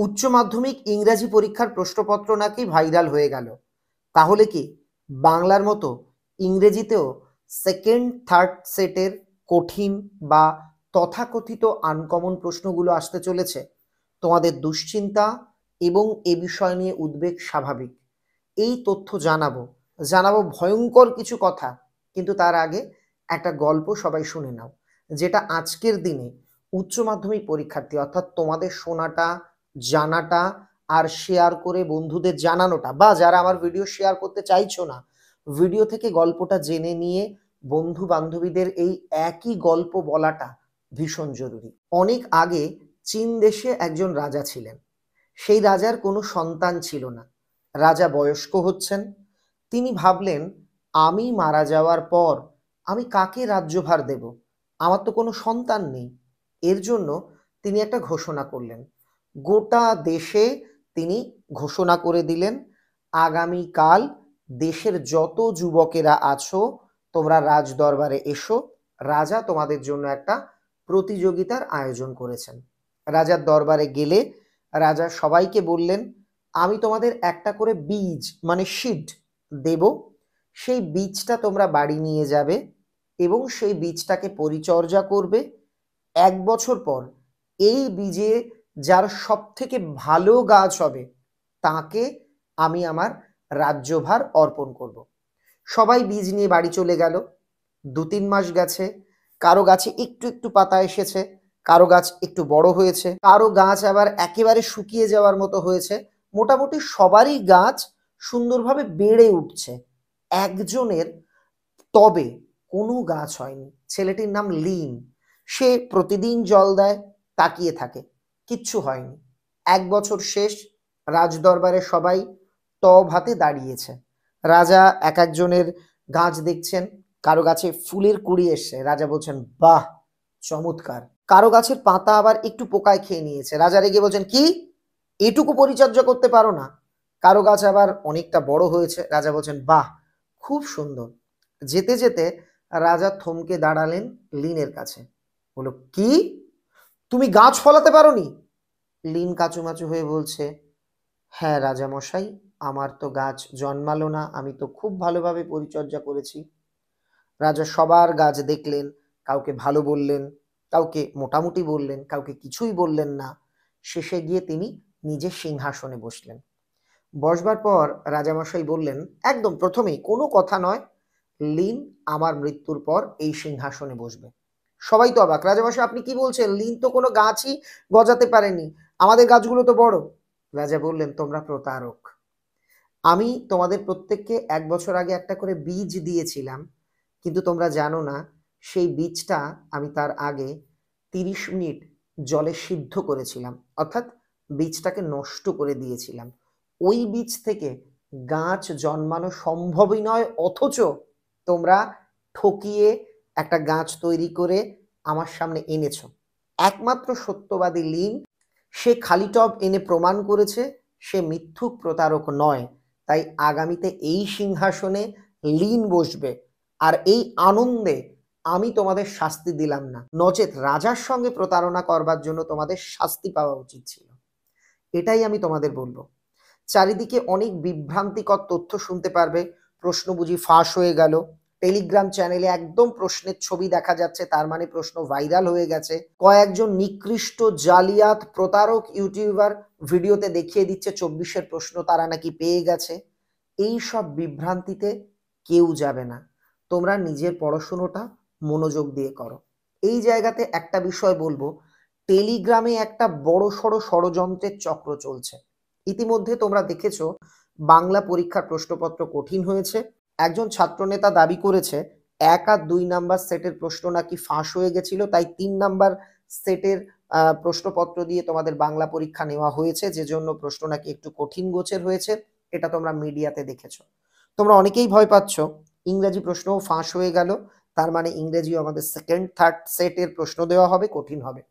উচ্চ মাধ্যমিক ইংরাজি পরীক্ষার প্রশ্নপত্র নাকি ভাইরাল হয়ে গেল। তাহলে কি বাংলার মতো ইংরেজিতেও সেকেন্ড থার্ড সেটের কঠিন বা তথাকথিত আনকমন প্রশ্নগুলো আসতে চলেছে? তোমাদের দুশ্চিন্তা এবং এ বিষয় নিয়ে উদ্বেগ স্বাভাবিক। এই তথ্য জানাবো ভয়ঙ্কর কিছু কথা। কিন্তু তার আগে একটা গল্প সবাই শুনে নাও, যেটা আজকের দিনে উচ্চ মাধ্যমিক পরীক্ষার্থী অর্থাৎ তোমাদের শোনাটা, জানাটা আর শেয়ার করে বন্ধুদের জানানোটা, বা যারা আমার ভিডিও শেয়ার করতে চাইছো না, ভিডিও থেকে গল্পটা জেনে নিয়ে বন্ধু বান্ধবীদের এই একই গল্প বলাটা ভীষণ জরুরি। অনেক আগে চীন দেশে একজন রাজা ছিলেন। সেই রাজার কোনো সন্তান ছিল না। রাজা বয়স্ক হচ্ছেন। তিনি ভাবলেন, আমি মারা যাওয়ার পর আমি কাকে রাজ্যভার দেব? আমার তো কোনো সন্তান নেই। এর জন্য তিনি একটা ঘোষণা করলেন। গোটা দেশে তিনি ঘোষণা করে দিলেন, আগামীকাল দেশের যত যুবকেরা আছো তোমরা রাজদরবারে এসো। রাজা তোমাদের জন্য একটা প্রতিযোগিতার আয়োজন করেছেন। রাজার দরবারে গেলে রাজা সবাইকে বললেন, আমি তোমাদের একটা করে বীজ মানে সিড দেব। সেই বীজটা তোমরা বাড়ি নিয়ে যাবে এবং সেই বীজটাকে পরিচর্যা করবে। 1 বছর পর এই বীজে যার সব থেকে ভালো গাছ হবে তাকে আমি আমার রাজ্যভার অর্পণ করব। সবাই বীজ নিয়ে বাড়ি চলে গেল। 2-3 মাস গেছে। কারো গাছে একটু একটু পাতা এসেছে, কারো গাছ একটু বড় হয়েছে, কারো গাছ আবার একেবারে শুকিয়ে যাওয়ার মতো হয়েছে। মোটামুটি সবারই গাছ সুন্দরভাবে বেড়ে উঠছে। একজনের তবে কোনো গাছ হয়নি। ছেলেটির নাম লিন। সে প্রতিদিন জল দেয়, তাকিয়ে থাকে, কিচ্ছু হয়নি। 1 বছর শেষ। রাজদরবারে সবাই তব হাতে দাঁড়িয়েছে। রাজা এক একজনের গাছ দেখছেন। কারো গাছে ফুলের কুঁড়ি এসছে, রাজা বলছেন বাহ, চমৎকার। কারো গাছের পাতা আবার একটু পোকায় খেয়ে নিয়েছে। রাজা রেগে বলছেন, কি এটুকু পরিচর্যা করতে পারো না? কারো গাছ আবার অনেকটা বড় হয়েছে। রাজা বলছেন বাহ, খুব সুন্দর। যেতে যেতে রাজা থমকে দাঁড়ালেন লিনের কাছে। বলল, কি তুমি গাছ ফলাতে পারোনি? লিন কাচুমাচু হয়ে বলছে, হ্যাঁ রাজামশাই, আমার তো গাছ জন্মালো না, আমি তো খুব ভালোভাবে পরিচর্যা করেছি। রাজা সবার গাছ দেখলেন, কাউকে ভালো বললেন, কাউকে মোটামুটি বললেন, কাউকে কিছুই বললেন না। শেষে গিয়ে তিনি নিজের সিংহাসনে বসলেন। বসবার পর রাজামশাই বললেন, একদম প্রথমেই কোনো কথা নয়, লিন আমার মৃত্যুর পর এই সিংহাসনে বসবে। সবাই তো অবাক। রাজামশাই আপনি কি বলছেন? লিন তো কোনো গাছই গজাতে পারেনি, আমাদের গাছগুলো তো বড়। রাজা বললেন, তোমরা প্রতারক। আমি তোমাদের প্রত্যেককে 1 বছর আগে একটা করে বীজ দিয়েছিলাম, কিন্তু তোমরা জানো না সেই বীজটা আমি তার আগে 30 মিনিট জলে সিদ্ধ করেছিলাম, অর্থাৎ বীজটাকে নষ্ট করে দিয়েছিলাম। ওই বীজ থেকে গাছ জন্মানো সম্ভবই নয়, অথচ তোমরা ঠকিয়ে একটা গাছ তৈরি করে আমার সামনে এনেছো। একমাত্র সত্যবাদী লিন, সে খালি টব এনে প্রমাণ করেছে সে মিথ্যুক প্রতারক নয়। তাই আগামীতে এই সিংহাসনে লিন বসবে। আর এই আনন্দে আমি তোমাদের শাস্তি দিলাম না, নচেত রাজার সঙ্গে প্রতারণা করবার জন্য তোমাদের শাস্তি পাওয়া উচিত ছিল। এটাই আমি তোমাদের বলবো। চারিদিকে অনেক বিভ্রান্তিকর তথ্য শুনতে পারবে। প্রশ্ন বুঝি ফাঁস হয়ে গেল, টেলিগ্রাম চ্যানেলে একদম প্রশ্নের ছবি দেখা যাচ্ছে, তার মানে প্রশ্ন ভাইরাল হয়ে গেছে। কয়েকজন নিকৃষ্ট জালিয়াত প্রতারক ইউটিউবার ভিডিওতে দেখিয়ে দিচ্ছে 24-এর প্রশ্ন তারা নাকি পেয়ে গেছে। এই সব বিভ্রান্তিতে কেউ যাবে না। তোমরা নিজের পড়াশুনোটা মনোযোগ দিয়ে করো। এই জায়গাতে একটা বিষয় বলবো, টেলিগ্রামে একটা বড় সড় ষড়যন্ত্রের চক্র চলছে। ইতিমধ্যে তোমরা দেখেছো বাংলা পরীক্ষার প্রশ্নপত্র কঠিন হয়েছে। একজন ছাত্রনেতা দাবি করেছে 1 আর 2 নাম্বার সেটের প্রশ্ন নাকি ফাঁস হয়ে গেছিল, তাই 3 নাম্বার সেটের প্রশ্নপত্র দিয়ে তোমাদের বাংলা পরীক্ষা নেওয়া হয়েছে, যে জন্য প্রশ্ন নাকি একটু কঠিন গোছের হয়েছে। এটা তোমরা মিডিয়াতে দেখেছো। তোমরা অনেকেই ভয় পাচ্ছ ইংরেজি প্রশ্নও ফাঁস হয়ে গেল, তার মানে ইংরেজিও আমাদের সেকেন্ড থার্ড সেটের প্রশ্ন দেওয়া হবে, কঠিন হবে।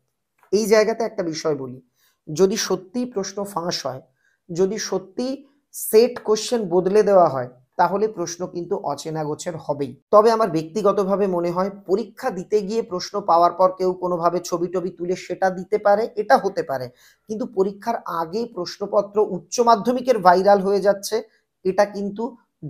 এই জায়গাতে একটা বিষয় বলি, যদি সত্যি প্রশ্ন ফাঁস হয়, যদি সত্যি সেট কোশ্চেন বদলে দেওয়া হয়, তাহলে প্রশ্ন কিন্তু অচেনা গোছের হবেই। তবে আমার ব্যক্তিগতভাবে মনে হয় পরীক্ষা দিতে গিয়ে প্রশ্ন পাওয়ার পর কেউ কোনোভাবে ছবি টবি তুলে সেটা দিতে পারে, এটা হতে পারে, কিন্তু পরীক্ষার আগে প্রশ্নপত্র উচ্চ মাধ্যমিকের ভাইরাল হয়ে যাচ্ছে, এটা কিন্তু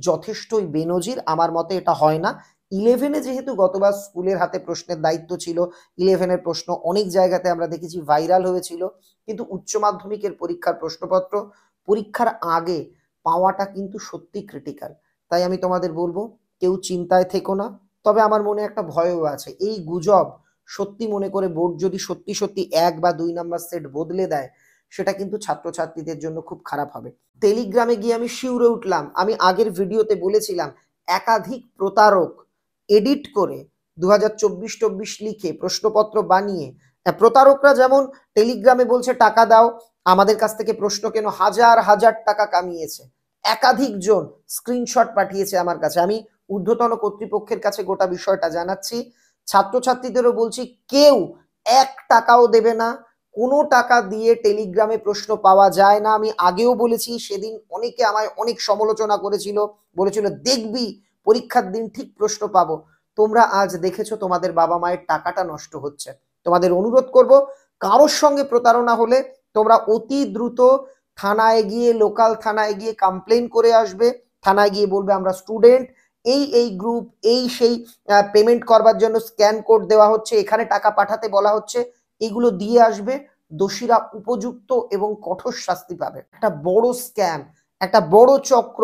যথেষ্টই বেনজির। আমার মতে এটা হয় না। ইলেভেনে যেহেতু গতবার স্কুলের হাতে প্রশ্নের দায়িত্ব ছিল, ইলেভেনের প্রশ্ন অনেক জায়গাতে আমরা দেখেছি ভাইরাল হয়েছিল, কিন্তু উচ্চ মাধ্যমিকের পরীক্ষার প্রশ্নপত্র পরীক্ষার আগে পাওয়াটা কিন্তু সত্যি ক্রিটিক্যাল। তাই আমি তোমাদের বলবো কেউ চিন্তায় থেকো না। তবে আমার মনে একটা ভয়ও আছে, এই গুজব সত্যি মনে করে বোর্ড যদি সত্যি সত্যি 1 বা 2 নাম্বার সেট বদলে দেয়, সেটা কিন্তু ছাত্রছাত্রীদের জন্য খুব খারাপ হবে। টেলিগ্রামে গিয়ে আমি শিউরে উঠলাম, আমি আগের ভিডিওতে বলেছিলাম একাধিক প্রতারক এডিট করে 2024-24 লিখে প্রশ্নপত্র বানিয়ে, প্রতারকরা যেমন টেলিগ্রামে বলছে টাকা দাও, আমাদের কাছ থেকে প্রশ্ন কেন, হাজার হাজার টাকা কামিয়েছে। একাধিক জন স্ক্রিনশট পাঠিয়েছে আমার কাছে, আমি ঊর্ধ্বতন কর্তৃপক্ষের কাছে গোটা বিষয়টা জানাচ্ছি। ছাত্রছাত্রীদেরও বলছি কেউ 1 টাকাও দেবে না, কোনো টাকা দিয়ে টেলিগ্রামে প্রশ্ন পাওয়া যায় না। আমি আগেও বলেছি, সেদিন অনেকে আমায় অনেক সমালোচনা করেছিল, বলেছিল দেখবি পরীক্ষার দিন ঠিক প্রশ্ন পাবো। তোমরা আজ দেখেছো তোমাদের বাবা মায়ের টাকাটা নষ্ট হচ্ছে। তোমাদের অনুরোধ করব, কারোর সঙ্গে প্রতারণা হলে তোমরা অতি দ্রুত থানায় গিয়ে, লোকাল থানায় গিয়ে কমপ্লেন করে আসবে। থানায় গিয়ে বলবে আমরা স্টুডেন্ট, এই গ্রুপ, এই সেই পেমেন্ট করবার জন্য স্ক্যান কোড দেওয়া হচ্ছে, এখানে টাকা পাঠাতে বলা হচ্ছে, এগুলো দিয়ে আসবে। দোষীরা উপযুক্ত এবং কঠোর শাস্তি পাবে। একটা বড় স্ক্যাম, একটা বড় চক্র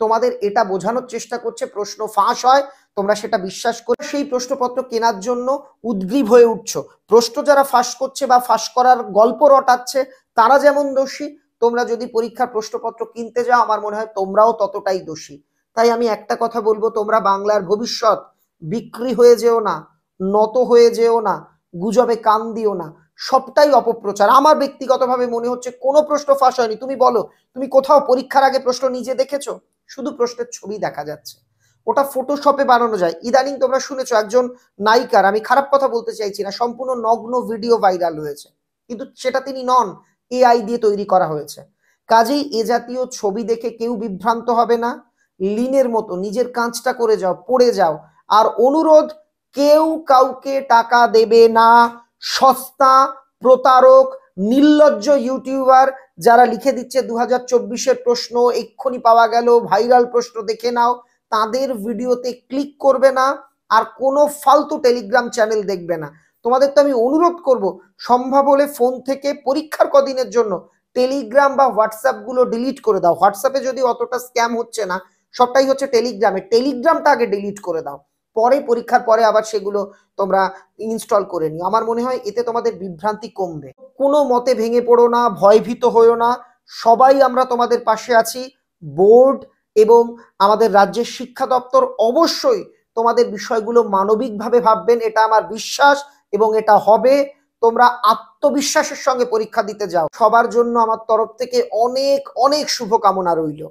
তোমাদের এটা বোঝানোর চেষ্টা করছে প্রশ্ন ফাঁস হয়, তোমরা সেটা বিশ্বাস করে সেই প্রশ্নপত্র কেনার জন্য উদ্গ্রীব হয়ে উঠছো। প্রশ্ন যারা ফাঁস করছে বা ফাঁস করার গল্প রটাচ্ছে তারা যেমন দোষী, তোমরা যদি পরীক্ষার প্রশ্নপত্র কিনতে যাও আমার মনে হয় তোমরাও ততটাই দোষী। তাই আমি একটা কথা বলবো, তোমরা বাংলার ভবিষ্যৎ, বিক্রি হয়ে যেও না, নত হয়ে যেও না, গুজবে কান দিও না, সবটাই অপপ্রচার। আমার ব্যক্তিগতভাবে মনে হচ্ছে কোনো প্রশ্ন ফাঁস হয়নি। তুমি বলো, তুমি কোথাও পরীক্ষার আগে প্রশ্ন নিজে দেখেছো? শুধু প্রশ্নের ছবি দেখা যাচ্ছে, ওটা ফটোশপে বানানো যায়। ইদানিং তোমরা শুনেছো একজন নায়িকার, আমি খারাপ কথা বলতে চাইছি না, সম্পূর্ণ নগ্ন ভিডিও ভাইরাল হয়েছে, কিন্তু সেটা তিনি নন, এআই দিয়ে তৈরি করা হয়েছে। কাজেই এ জাতীয় ছবি দেখে কেউ বিভ্রান্ত হবে না। লিনের মতো নিজের কাজটা করে যাও, পড়ে যাও। আর অনুরোধ, কেউ কাউকে টাকা দেবে না। সস্তা প্রতারক, নির্লজ্জ ইউটিউবার যারা লিখে দিচ্ছে 2024-এর প্রশ্ন এক্ষুনি পাওয়া গেল, ভাইরাল প্রশ্ন দেখে নাও, তাদের ভিডিওতে ক্লিক করবে না। আর কোনো ফালতু টেলিগ্রাম চ্যানেল দেখবে না। তোমাদের তো আমি অনুরোধ করব, সম্ভব হলে ফোন থেকে পরীক্ষার কদিনের জন্য টেলিগ্রাম বা হোয়াটসঅ্যাপ গুলো ডিলিট করে দাও। হোয়াটসঅ্যাপে যদি অতটা স্ক্যাম হচ্ছে না, সবটাই হচ্ছে টেলিগ্রামে, টেলিগ্রামটা আগে ডিলিট করে দাও, পরে পরীক্ষার পরে আবার সেগুলো তোমরা ইনস্টল করে নিও। আমার মনে হয় এতে তোমাদের বিভ্রান্তি কমবে। কোনো মতে ভেঙে পড়ো না, ভয়ভীত হইও না, সবাই আমরা তোমাদের পাশে আছি। বোর্ড এবং আমাদের রাজ্যের শিক্ষা দপ্তর অবশ্যই তোমাদের বিষয়গুলো মানবিকভাবে ভাববেন, এটা আমার বিশ্বাস এবং এটা হবে। তোমরা আত্মবিশ্বাসের সঙ্গে পরীক্ষা দিতে যাও। সবার জন্য আমার তরফ থেকে অনেক অনেক শুভকামনা রইল।